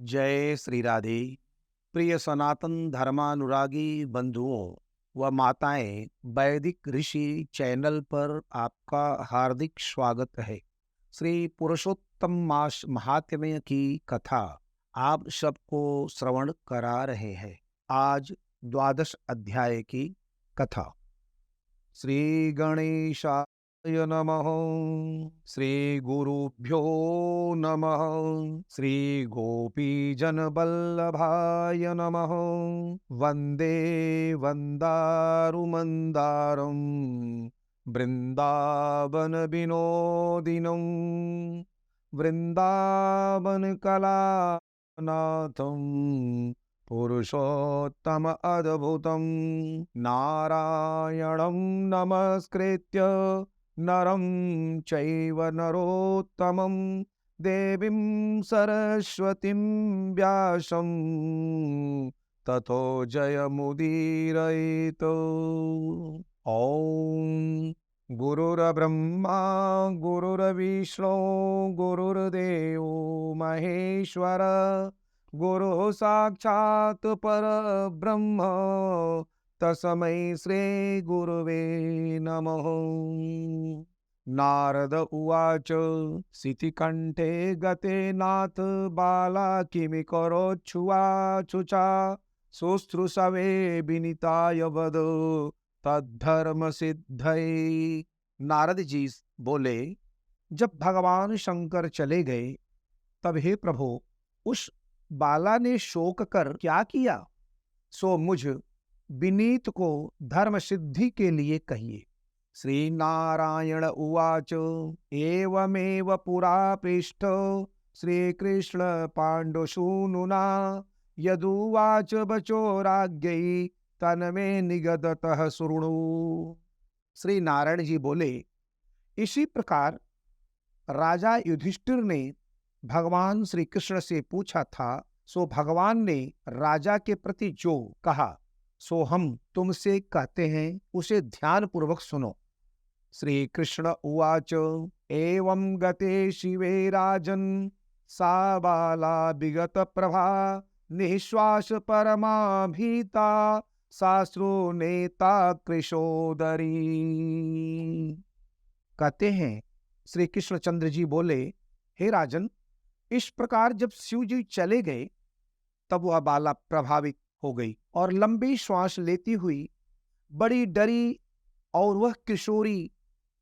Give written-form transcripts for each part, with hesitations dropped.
जय श्री राधे। प्रिय सनातन धर्मानुरागी बंधुओं व माताएं, वैदिक ऋषि चैनल पर आपका हार्दिक स्वागत है। श्री पुरुषोत्तम मास महात्म्य की कथा आप सबको श्रवण करा रहे हैं। आज द्वादश अध्याय की कथा। श्री गणेशाय नमः। श्री गुरुभ्यो नमः। श्री गोपीजन वल्लभाय नमः। वंदे वंदारुमंदारं वृंदावन विनोदिनं वृंदावन कलानाथं पुरुषोत्तम अद्भुतं नारायणं नमस्कृत्य नरं चैव नरोत्तमं देवीं सरस्वतीं व्यासं ततो जयमुदीरयेत्। ॐ गुरुर्ब्रह्मा गुरुर्विष्णु गुरुर्देवो महेश्वर गुरुः साक्षात् परब्रह्म तस्मै श्री गुरुवे नमः। नारद उवाच सितिकण्ठे गते नाथ बाला किमि करोच्छुवाछुचा शुश्रूषवे विनीताय वद तद्धर्म सिद्धये। नारद जी बोले, जब भगवान शंकर चले गए तब हे प्रभु उस बाला ने शोक कर क्या किया, सो मुझ विनीत को धर्म सिद्धि के लिए कहिए। श्री नारायण उवाच एवमेव पुरा पृष्ठ श्री कृष्ण पाण्डुसूनुना यदुवाच बचो राज्ञै तन्मे निगदतः शृणु। श्री नारायण जी बोले, इसी प्रकार राजा युधिष्ठिर ने भगवान श्री कृष्ण से पूछा था, सो भगवान ने राजा के प्रति जो कहा सो हम तुमसे कहते हैं, उसे ध्यान पूर्वक सुनो। श्री कृष्ण उवाच एवं गते शिवे राजन सा बाला विगत प्रभा निःश्वास परमाभीता शास्त्रो नेता कृशोदरी। कहते हैं श्री कृष्णचंद्र जी बोले, हे राजन, इस प्रकार जब शिव जी चले गए तब वह बाला प्रभावित हो गई और लंबी श्वास लेती हुई बड़ी डरी और वह किशोरी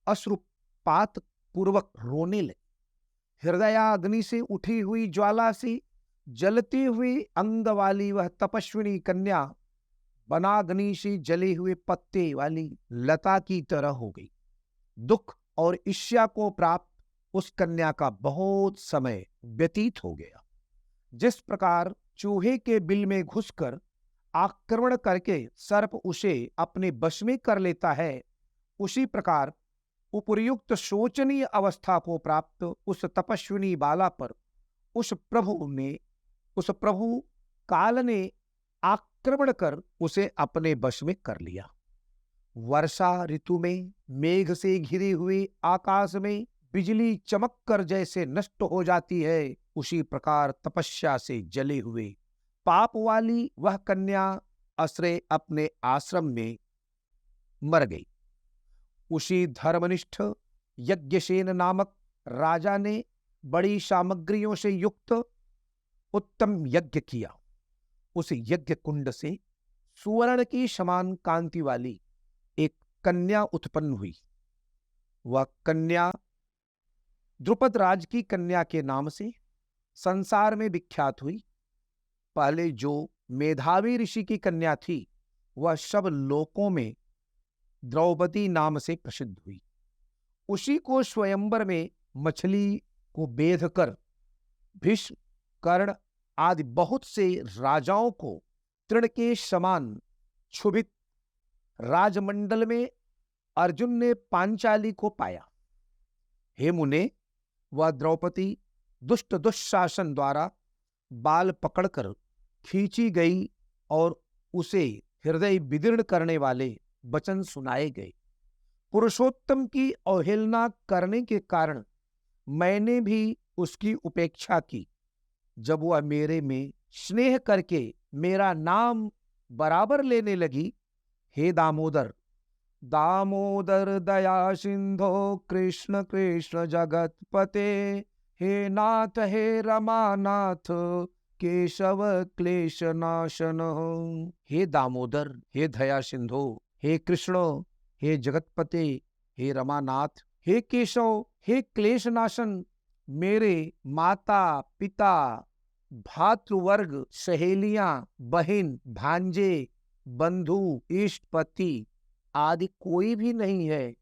अश्रुपात पूर्वक रोने लगी। हृदयाग्नि से उठी हुई ज्वाला से जलती हुई अंग वाली वह तपस्विनी कन्या वनाग्नि से जले हुए पत्ते वाली लता की तरह हो गई। दुख और ईर्ष्या को प्राप्त उस कन्या का बहुत समय व्यतीत हो गया। जिस प्रकार चूहे के बिल में घुसकर आक्रमण करके सर्प उसे अपने वश में कर लेता है, उसी प्रकार उपर्युक्त शोचनीय अवस्था को प्राप्त उस तपस्विनी बाला पर उस प्रभु काल ने आक्रमण कर उसे अपने वश में कर लिया। वर्षा ऋतु में मेघ से घिरे हुए आकाश में बिजली चमक कर जैसे नष्ट हो जाती है, उसी प्रकार तपस्या से जले हुए पाप वाली वह कन्या आश्रय अपने आश्रम में मर गई। उसी धर्मनिष्ठ यज्ञसेन नामक राजा ने बड़ी सामग्रियों से युक्त उत्तम यज्ञ किया। उस यज्ञ कुंड से सुवर्ण की समान कांति वाली एक कन्या उत्पन्न हुई। वह कन्या द्रुपद राज की कन्या के नाम से संसार में विख्यात हुई। पहले जो मेधावी ऋषि की कन्या थी वह सब लोकों में द्रौपदी नाम से प्रसिद्ध हुई। उसी को स्वयंवर में मछली को बेध कर भीष्म कर्ण आदि बहुत से राजाओं को तृण के समान क्षुभित राजमंडल में अर्जुन ने पांचाली को पाया। हे मुने, वह द्रौपदी दुष्ट दुशासन द्वारा बाल पकड़कर खींची गई और उसे हृदय विदीर्ण करने वाले वचन सुनाए गए। पुरुषोत्तम की अवहेलना करने के कारण मैंने भी उसकी उपेक्षा की। जब वह मेरे में स्नेह करके मेरा नाम बराबर लेने लगी, हे दामोदर, दामोदर दया सिंधो कृष्ण कृष्ण जगतपते, हे नाथ हे रमानाथ केशव क्लेश नाशन। हे दामोदर, हे दया सिंधो, हे कृष्ण, हे जगतपते, हे रमानाथ, हे केशव, हे क्लेश नाशन, मेरे माता पिता भातृवर्ग सहेलियां बहन भांजे बंधु इष्ट पति आदि कोई भी नहीं है।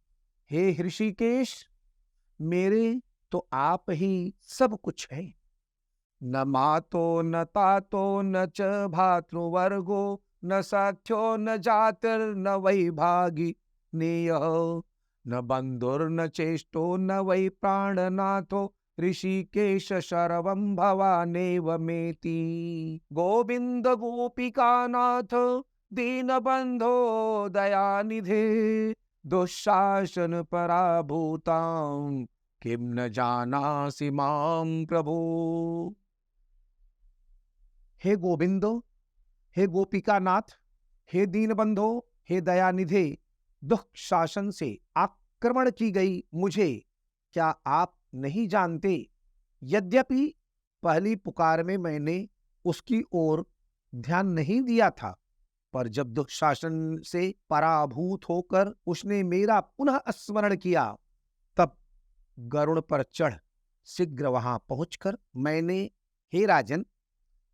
हे ऋषिकेश, मेरे तो आप ही सब कुछ है। न मातो न तातो न च भातृवर्गो न सख्यो न जातिर न वैभागी नेय, न बंधुर्न चेष्टो न वै प्राणनाथो ऋषिकेश शर्वं भवानेव मेति। गोविंद गोपिकानाथ दीनबंधो दयानिधे, दुःशासन पराभूतां किम न जानासि मां प्रभो। हे गोविंदो, हे गोपिकानाथ, हे दीनबंधो, हे दयानिधे, दुख शासन से आक्रमण की गई मुझे क्या आप नहीं जानते? यद्यपि पहली पुकार में मैंने उसकी ओर ध्यान नहीं दिया था, पर जब दुख शासन से पराभूत होकर उसने मेरा पुनः स्मरण किया, तब गरुड़ पर चढ़ शीघ्र वहां पहुंचकर मैंने, हे राजन,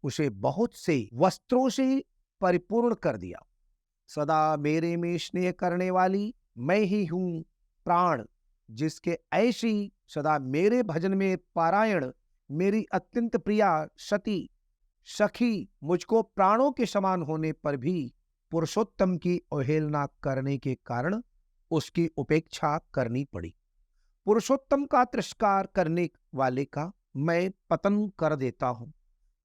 उसे बहुत से वस्त्रों से परिपूर्ण कर दिया। सदा मेरे में स्नेह करने वाली मैं ही हूं प्राण, जिसके ऐसी सदा मेरे भजन में पारायण मेरी अत्यंत प्रिया सती सखी मुझको प्राणों के समान होने पर भी पुरुषोत्तम की अवहेलना करने के कारण उसकी उपेक्षा करनी पड़ी। पुरुषोत्तम का तिरस्कार करने वाले का मैं पतन कर देता हूं।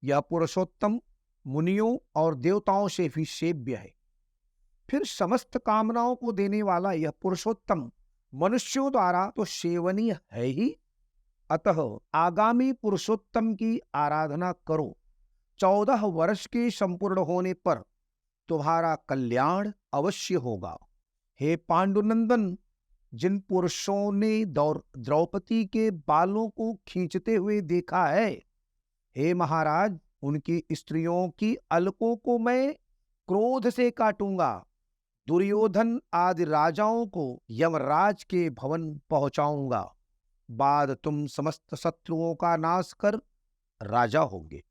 यह पुरुषोत्तम मुनियों और देवताओं से भी सेव्य है। फिर समस्त कामनाओं को देने वाला यह पुरुषोत्तम मनुष्यों द्वारा तो सेवनीय है ही, अतः आगामी पुरुषोत्तम की आराधना करो। 14 वर्ष के संपूर्ण होने पर तुम्हारा कल्याण अवश्य होगा। हे पांडुनंदन, जिन पुरुषों ने द्रौपदी के बालों को खींचते हुए देखा है, हे महाराज, उनकी स्त्रियों की अलकों को मैं क्रोध से काटूंगा। दुर्योधन आदि राजाओं को यमराज के भवन पहुंचाऊंगा। बाद तुम समस्त शत्रुओं का नाश कर राजा होंगे।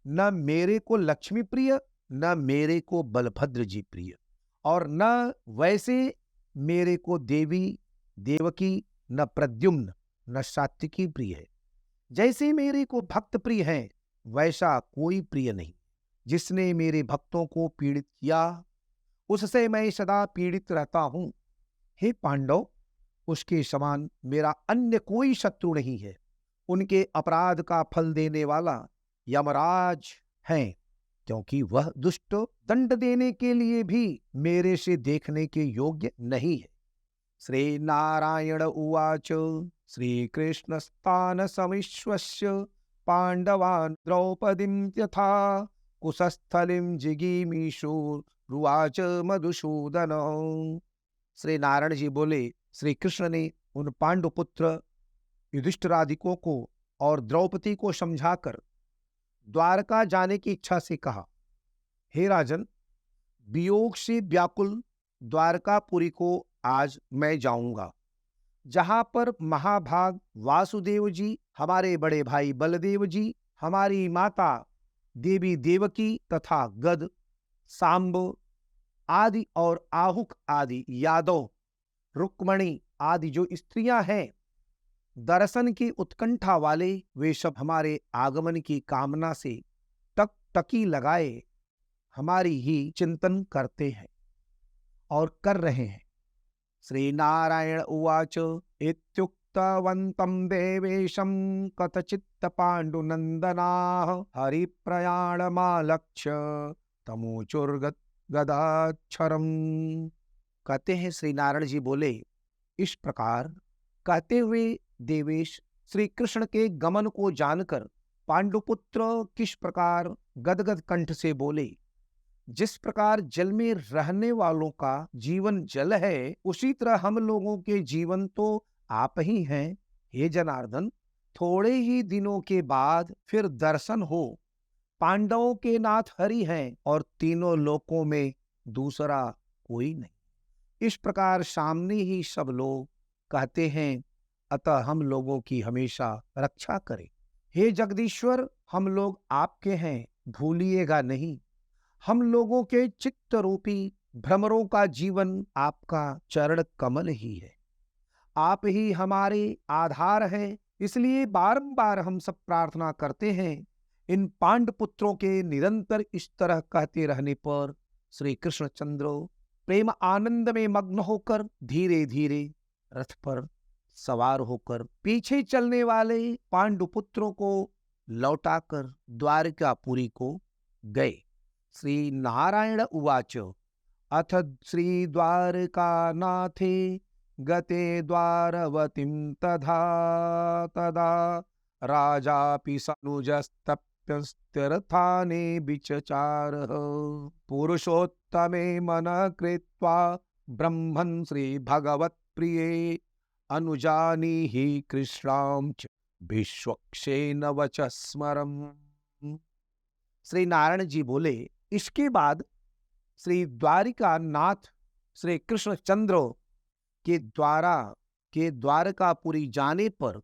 न मेरे को लक्ष्मी प्रिय, न मेरे को बलभद्र जी प्रिय, और न वैसे मेरे को देवी देवकी, न प्रद्युम्न, न सात्विकी प्रिय है। जैसे मेरे को भक्त प्रिय है, वैसा कोई प्रिय नहीं। जिसने मेरे भक्तों को पीड़ित किया, उससे मैं सदा पीड़ित रहता हूं। हे पांडव, उसके समान मेरा अन्य कोई शत्रु नहीं है। उनके अपराध का फल देने वाला यमराज है, क्योंकि वह दुष्ट दंड देने के लिए भी मेरे से देखने के योग्य नहीं है। श्री नारायण उवाच श्रीकृष्णस्तान समीश्वस्य पांडवान् द्रौपदीं यथा कुशस्थलिं जिगीमीषुरुवाच मधुसूदन। श्री नारायण जी बोले, श्री कृष्ण ने उन पांडुपुत्र युधिष्ठिरादिकों को और द्रौपदी को समझाकर द्वारका जाने की इच्छा से कहा, हे राजन, वियोग से व्याकुल द्वारकापुरी को आज मैं जाऊंगा, जहां पर महाभाग वासुदेव जी, हमारे बड़े भाई बलदेव जी, हमारी माता देवी देवकी तथा गद, सांब आदि और आहुक आदि यादव, रुक्मणी आदि जो स्त्रियां हैं, दर्शन की उत्कंठा वाले, वे सब हमारे आगमन की कामना से टकी लगाए हमारी ही चिंतन करते हैं और कर रहे हैं। श्री नारायण उवाच इत्युक्तवन्तं देवेशं कथचित् पाण्डुनन्दनाः हरिप्रयाणमालक्ष्य तमोचुर्गदाक्षरम्। कहते हैं श्री नारायण जी बोले, इस प्रकार कहते हुए देवेश श्री कृष्ण के गमन को जानकर पांडुपुत्र किस प्रकार गदगद कंठ से बोले, जिस प्रकार जल में रहने वालों का जीवन जल है, उसी तरह हम लोगों के जीवन तो आप ही हैं। हे जनार्दन, थोड़े ही दिनों के बाद फिर दर्शन हो। पांडवों के नाथ हरि हैं और तीनों लोकों में दूसरा कोई नहीं। इस प्रकार सामने ही सब लोग कहते हैं, अतः हम लोगों की हमेशा रक्षा करें। हे जगदीश्वर, हम लोग आपके हैं, भूलिएगा नहीं। हम लोगों के चित्त रूपी भ्रमरों का जीवन आपका चरण कमल ही है। आप ही हमारे आधार हैं, इसलिए बारंबार हम सब प्रार्थना करते हैं। इन पांडु पुत्रों के निरंतर इस तरह कहते रहने पर श्री कृष्णचंद्र प्रेम आनंद में मग्न होकर धीरे धीरे रथ पर सवार होकर पीछे चलने वाले पांडु पुत्रों को लौटाकर द्वारकापुरी को गए। श्री नारायण उवाच अथ श्री द्वारकानाथे गते द्वारवतीं तथा तदा राजापि सनुजस्तप्यस्त्यर्थाने विचचारः पुरुषोत्तमे मनः कृत्वा ब्रह्मन् श्री भगवत्प्रिये अनुजानीहि कृष्णां च विश्वक्षेन वच स्मरम्। श्री नारायण जी बोले, इसके बाद श्री द्वारिका नाथ श्री कृष्णचंद्र के द्वारकापुरी जाने पर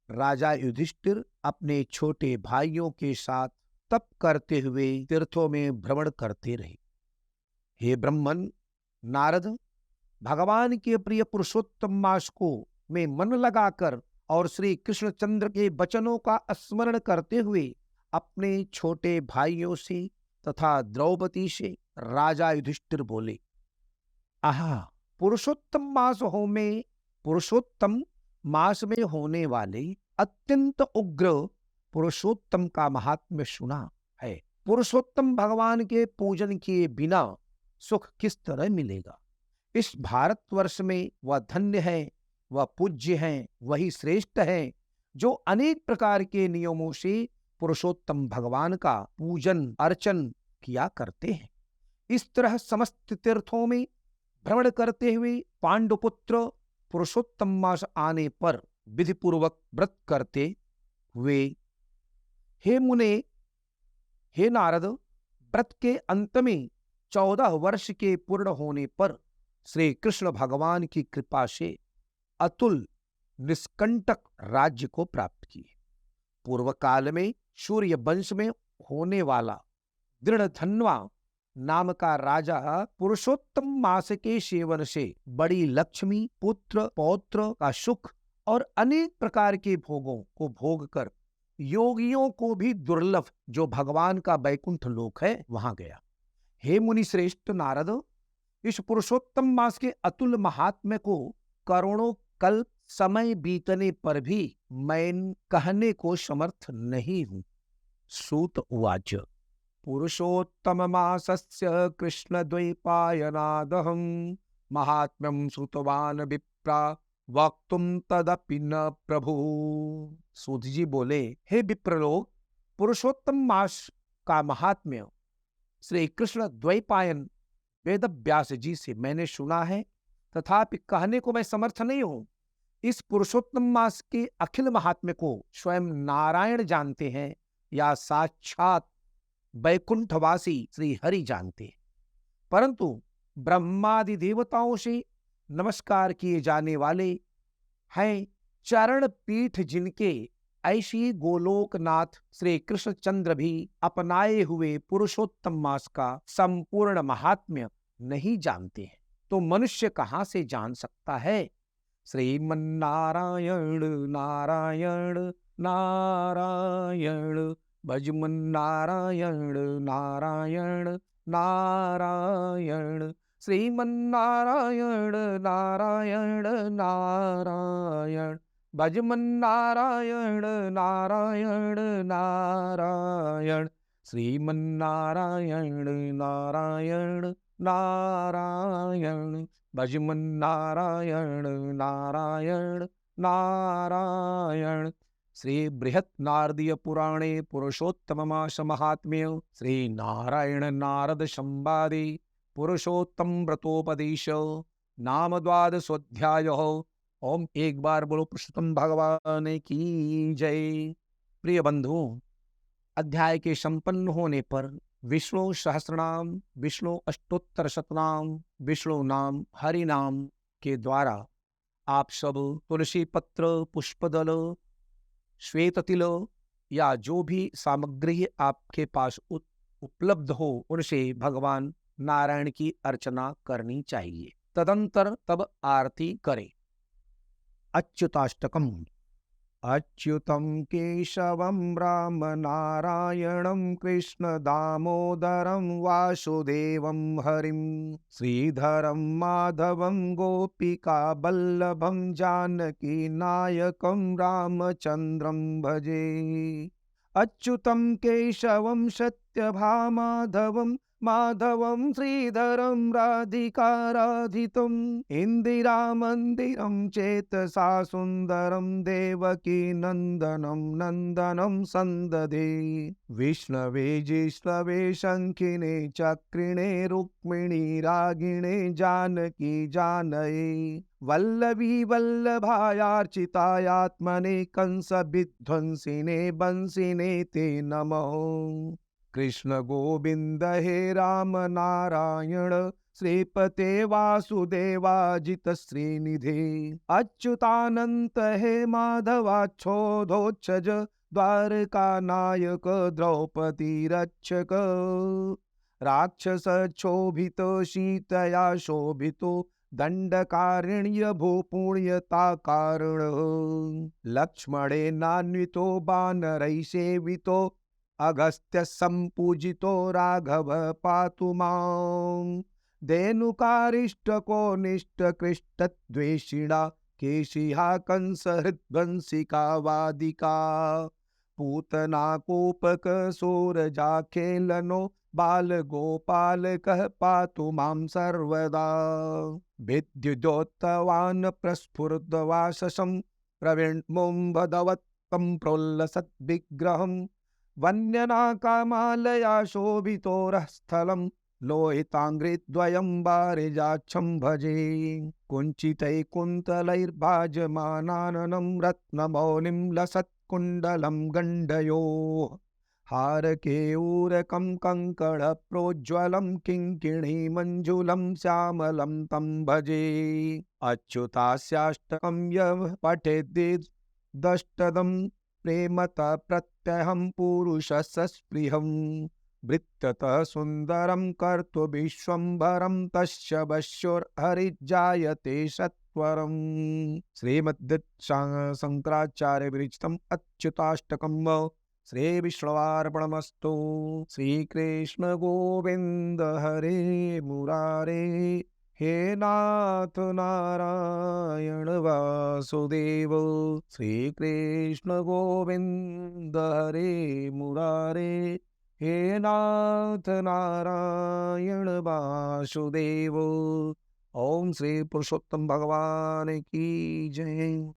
राजा युधिष्ठिर अपने छोटे भाइयों के साथ तप करते हुए तीर्थों में भ्रमण करते रहे। हे ब्रह्मन, नारद भगवान के प्रिय पुरुषोत्तम मास को में मन लगाकर और श्री कृष्णचंद्र के वचनों का स्मरण करते हुए अपने छोटे भाइयों से तथा द्रौपदी से राजा युधिष्ठिर बोले, आहा, पुरुषोत्तम मास में होने वाले अत्यंत उग्र पुरुषोत्तम का महात्म्य सुना है। पुरुषोत्तम भगवान के पूजन किए बिना सुख किस तरह मिलेगा। इस भारतवर्ष में वह धन्य है, वह पूज्य है, वही श्रेष्ठ है जो अनेक प्रकार के नियमों से पुरुषोत्तम भगवान का पूजन अर्चन किया करते हैं। इस तरह समस्त तीर्थों में भ्रमण करते हुए पांडुपुत्र पुरुषोत्तम मास आने पर विधि पूर्वक व्रत करते हुए, हे मुने, हे नारद, व्रत के अंत में 14 वर्ष के पूर्ण होने पर श्री कृष्ण भगवान की कृपा से अतुल निष्कंटक राज्य को प्राप्त किए। पूर्व काल में सूर्य वंश में होने वाला दृढ़धन्वा नाम का राजा पुरुषोत्तम मास के सेवन से बड़ी लक्ष्मी, पुत्र पौत्र का सुख और अनेक प्रकार के भोगों को भोग कर योगियों को भी दुर्लभ जो भगवान का वैकुंठ लोक है वहां गया। हे मुनि श्रेष्ठ नारद, इस पुरुषोत्तम मास के अतुल महात्म्य को करोड़ों कल्प समय बीतने पर भी मैं कहने को समर्थ नहीं हूं। सूत उवाच पुरुषोत्तम मासस्य कृष्ण द्वैपायनादहं महात्म्यं श्रुतवान विप्रा वक्तुम तदपि न प्रभु। सूत जी बोले, हे विप्रलोक, पुरुषोत्तम मास का महात्म्य श्री कृष्ण द्वैपायन वेद व्यास जी से मैंने सुना है, तथापि कहने को मैं समर्थ नहीं हूं। इस पुरुषोत्तम मास के अखिल महात्म्य को स्वयं नारायण जानते हैं या साक्षात वैकुंठवासी श्री हरि जानते हैं, परंतु ब्रह्मादि देवताओं से नमस्कार किए जाने वाले हैं चरण पीठ जिनके, ऐसी गोलोकनाथ श्री कृष्णचंद्र भी अपनाए हुए पुरुषोत्तम मास का संपूर्ण महात्म्य नहीं जानते हैं, तो मनुष्य कहां से जान सकता है। श्रीमन्नारायण नारायण नारायण भजमन नारायण नारायण नारायण श्रीमन्नारायण नारायण नारायण भजमन नारायण नारायण नारायण श्रीमन्नारायण नारायण नारायण भजमन नारायण नारायण नारायण श्री बृहत् नारदीय पुराणे पुरुषोत्तममास महात्म्य श्री नारायण नारद संवादे पुरुषोत्तम व्रतोपदेश नाम द्वादशोऽध्याय। ओम एक बार बोलो पुरुषोत्तम भगवान की जय। प्रिय बंधु, अध्याय के संपन्न होने पर विष्णु सहस्रनाम, विष्णु अष्टोत्तर शतनाम, विष्णु नाम, हरि नाम के द्वारा आप सब तुलसी पत्र, पुष्पदल, श्वेत तिल या जो भी सामग्री आपके पास उपलब्ध हो उनसे भगवान नारायण की अर्चना करनी चाहिए। तदंतर तब आरती करें। अच्युताष्टकम। अच्युतं केशवं राम नारायणं कृष्ण दामोदरं वासुदेवं हरिं श्रीधरं माधवं गोपिका बल्लभं जानकी नायकं रामचन्द्रं भजे। अच्युतं केशवं सत्यभामाधवं माधवं श्रीधरं राधिकाराधितम् इन्दिरामन्दिरं चेतसा सुन्दरं देवकी नन्दनं नन्दनं सन्ददे। विष्णवे जिष्णवे शङ्खिने चक्रिणे रुक्मिणी रागिणे जानकी जानये वल्लभी वल्लभायार्चितायात्मने कंसविध्वंसिने बंसिने ते नमः। कृष्ण गोविंद हे राम नारायण श्रीपते वासुदेवाजित श्रीनिधे अच्युतानंत हे माधवाच्छोधोच्छज द्वारका नायक द्रौपदी रक्षक राक्षस क्षोभित शीतया शोभितो दंडकारिण्य भूपुण्यता कारण लक्ष्मणे नान्वितो वानरै सेवितो अगस्त्य संपूजितो राघव पातु मां धेनुकारिष्टको निष्टकृष्टद्वेषिणा केशिहा कंस हृद्वंसिका वादिका पूतना कोपक सोरजाखेलनो बाल गोपालकः पातु मां सर्वदा विद्युदोत्तवान् प्रस्फुरद्वाससं प्रवीण्मुम्बधवत्तं प्रोल्लसद्विग्रहम् वन्यनाकामालया शोभितोरः स्थलं लोहिताङ्घ्रिद्वयं वारिजाक्षं भजे कुञ्चितैकुन्तलैर्भाजमानाननं रत्नमौलिं लसत्कुण्डलं गण्डयोः हारकेयूरकं कङ्कणप्रोज्ज्वलं किङ्किणीमञ्जुलं श्यामलं तं भजे। अच्युतास्याष्टकं यः पठेद्दष्टदं प्रेमतः प्रत्यहं पुरुषस्पृहं वृत्ततः सुन्दरं कर्तुविश्वम्भरं तस्य वश्योर्हरिजायते सत्वरम्। श्रीमद्शङ्कराचार्य विरचितम् अच्युताष्टकम् श्री विष्णुवार्पणमस्तु। श्रीकृष्ण गोविंद हरे मुरारे हे नाथ नारायण वासुदेव। श्री कृष्ण गोविंद हरे मुरारे हे नाथ नारायण वासुदेव। ओम श्री पुरुषोत्तम भगवान की जय।